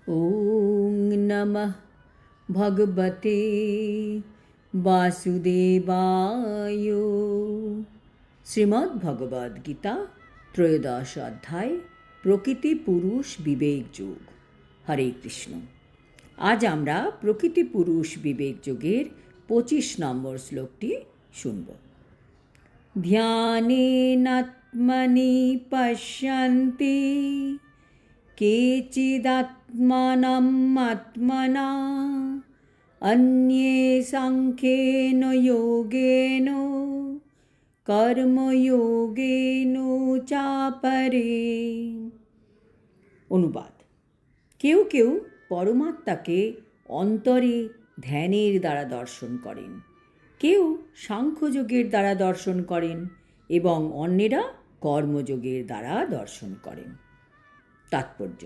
ওং নমঃ ভগবতে বাসুদেবায়। শ্রীমদ্ ভগবদ গীতা ত্রয়োদশ অধ্যায় প্রকৃতি পুরুষ বিবেক যোগ। হরে কৃষ্ণ। আজ আমরা প্রকৃতি পুরুষ বিবেক যোগের 25 নম্বর শ্লোকটি শুনব। ধ্যানেনাত্মনি পশ্যন্তি কেচিদাত্মানম আত্মনা অন্যে সাংখ্যেন যোগেন কর্মযোগেন চাপরে। অনুবাদ: কেউ কেউ পরমাত্মাকে অন্তরে ধ্যানের দ্বারা দর্শন করেন, কেউ সাংখ্যযোগের দ্বারা দর্শন করেন এবং অন্যেরা কর্মযোগের দ্বারা দর্শন করেন। তাৎপর্য: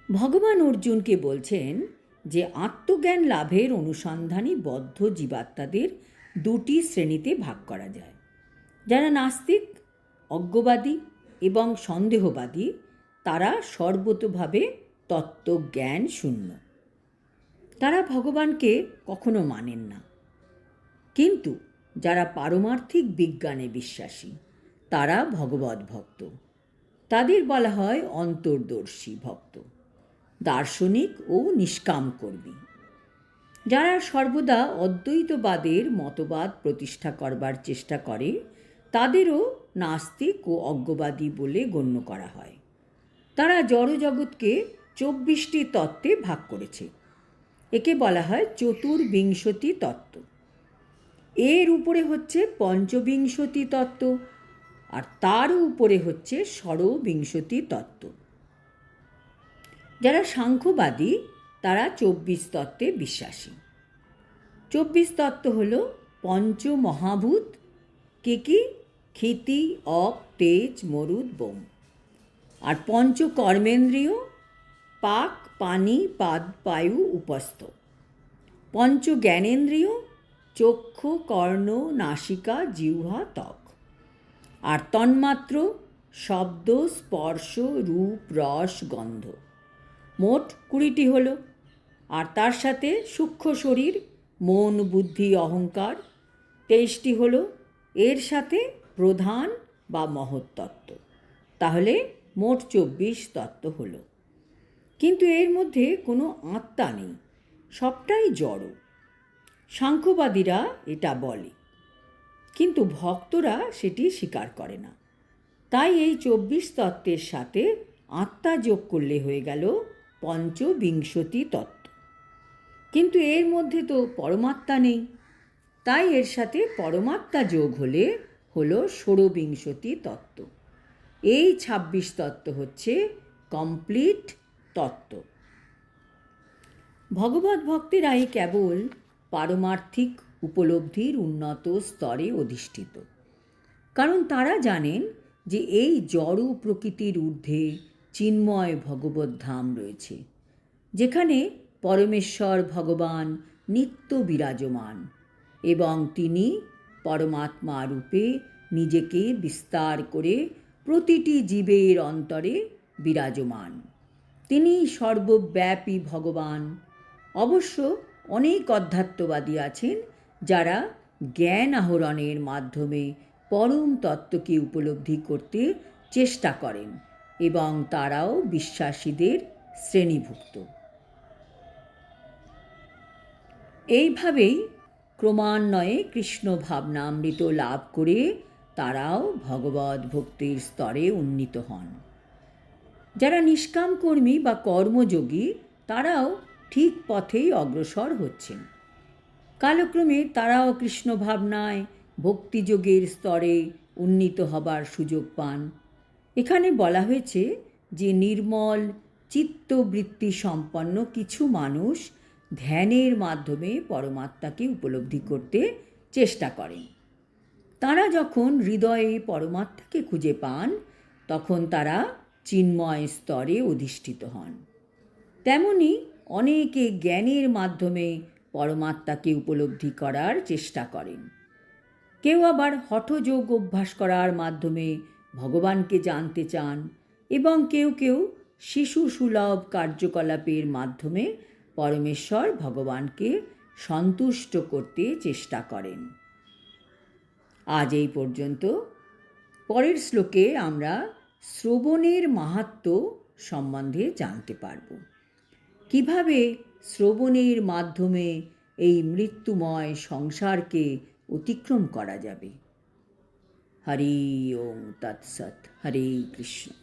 ভগবান অর্জুনকে বলছেন যে আত্মজ্ঞান লাভের অনুসন্ধানী বদ্ধ জীবাত্মাদের দুটি শ্রেণীতে ভাগ করা যায়। যারা নাস্তিক, অজ্ঞবাদী এবং সন্দেহবাদী, তারা সর্বতোভাবে তত্ত্বজ্ঞান শূন্য। তারা ভগবানকে কখনো মানেন না। কিন্তু যারা পারমার্থিক বিজ্ঞানে বিশ্বাসী, তারা ভগবদ ভক্ত। তাদের বলা হয় অন্তর্দর্শী ভক্ত, দার্শনিক ও নিষ্কাম কর্মী। যারা সর্বদা অদ্বৈতবাদের মতবাদ প্রতিষ্ঠা করবার চেষ্টা করে, তাদেরও নাস্তিক ও অজ্ঞবাদী বলে গণ্য করা হয়। তারা জড়জগৎকে 24টি তত্ত্বে ভাগ করেছে। একে বলা হয় চতুর্বিংশতি তত্ত্ব। এর উপরে হচ্ছে পঞ্চবিংশতি তত্ত্ব, আর তারও উপরে হচ্ছে ষড়বিংশতি তত্ত্ব। যারা সাংখ্যবাদী, তারা 24 তত্ত্বে বিশ্বাসী। 24 তত্ত্ব হল পঞ্চমহাভূত, কি ক্ষিতি, অপ, তেজ, মরুদ, বোম। আর পঞ্চকর্মেন্দ্রিয়, পাক, পানি, পাদ, বায়ু, উপস্থ। পঞ্চজ্ঞানেন্দ্রিয়, চক্ষু, কর্ণ, নাসিকা, জিহ্বা, ত্বক। আর তন্মাত্র, শব্দ, স্পর্শ, রূপ, রস, গন্ধ। মোট 20টি হল। আর তার সাথে সূক্ষ্ম শরীর, মন, বুদ্ধি, অহংকার 23টি হল। এর সাথে প্রধান বা মহত্তত্ত্ব। তাহলে মোট 24 তত্ত্ব হল। কিন্তু এর মধ্যে কোনো আত্মা নেই, সবটাই জড়। সাংখ্যবাদীরা এটা বলে, কিন্তু ভক্তরা সেটি স্বীকার করে না। তাই এই 24 তত্ত্বের সাথে আত্মা যোগ করলে হয়ে গেল পঞ্চবিংশতি তত্ত্ব। কিন্তু এর মধ্যে তো পরমাত্মা নেই, তাই এর সাথে পরমাত্মা যোগ হলে হলো ষড়বিংশতি তত্ত্ব। এই 26 তত্ত্ব হচ্ছে কমপ্লিট তত্ত্ব। ভগবত ভক্তেরাই কেবল পারমার্থিক উপলব্ধির উন্নত স্তরে অধিষ্ঠিত, কারণ তারা জানেন যে এই জড় প্রকৃতির ঊর্ধ্বে চিন্ময় ভগবত ধাম রয়েছে, যেখানে পরমেশ্বর ভগবান নিত্য বিরাজমান এবং তিনি পরমাত্মা রূপে নিজেকে বিস্তার করে প্রতিটি জীবের অন্তরে বিরাজমান। তিনি সর্বব্যাপী ভগবান। অবশ্য অনেক অধ্যাত্মবাদী আছেন যারা জ্ঞান আহরণের মাধ্যমে পরম তত্ত্বকে উপলব্ধি করতে চেষ্টা করেন এবং তারাও বিশ্বাসীদের শ্রেণীভুক্ত। এইভাবেই ক্রমান্বয়ে কৃষ্ণ ভাবনামৃত লাভ করে তারাও ভগবদ ভক্তির স্তরে উন্নীত হন। যারা নিষ্কাম কর্মী বা কর্মযোগী, তারাও ঠিক পথেই অগ্রসর হচ্ছেন। কালক্রমে তারাও কৃষ্ণ ভাবনায় ভক্তিযোগের স্তরে উন্নীত হবার সুযোগ পান। এখানে বলা হয়েছে যে নির্মল চিত্তবৃত্তি সম্পন্ন কিছু মানুষ ধ্যানের মাধ্যমে পরমাত্মাকে উপলব্ধি করতে চেষ্টা করেন। তারা যখন হৃদয়ে পরমাত্মাকে খুঁজে পান, তখন তারা চিন্ময় স্তরে অধিষ্ঠিত হন। তেমনি অনেকে জ্ঞানের মাধ্যমে পরমাত্মাকে উপলব্ধি করার চেষ্টা করেন। কেউ আবার হঠযোগ অভ্যাস করার মাধ্যমে ভগবানকে জানতে চান এবং কেউ কেউ শিশুসুলভ কার্যকলাপের মাধ্যমে পরমেশ্বর ভগবানকে সন্তুষ্ট করতে চেষ্টা করেন। আজ এই পর্যন্ত। পরের শ্লোকে আমরা শ্রবণের মাহাত্ম্য সম্বন্ধে জানতে পারব। কিভাবে শ্রবণের মাধ্যমে এই মৃত্যুময় সংসারকে অতিক্রম করা যাবে। হরি ওম তৎসৎ। হরে কৃষ্ণ।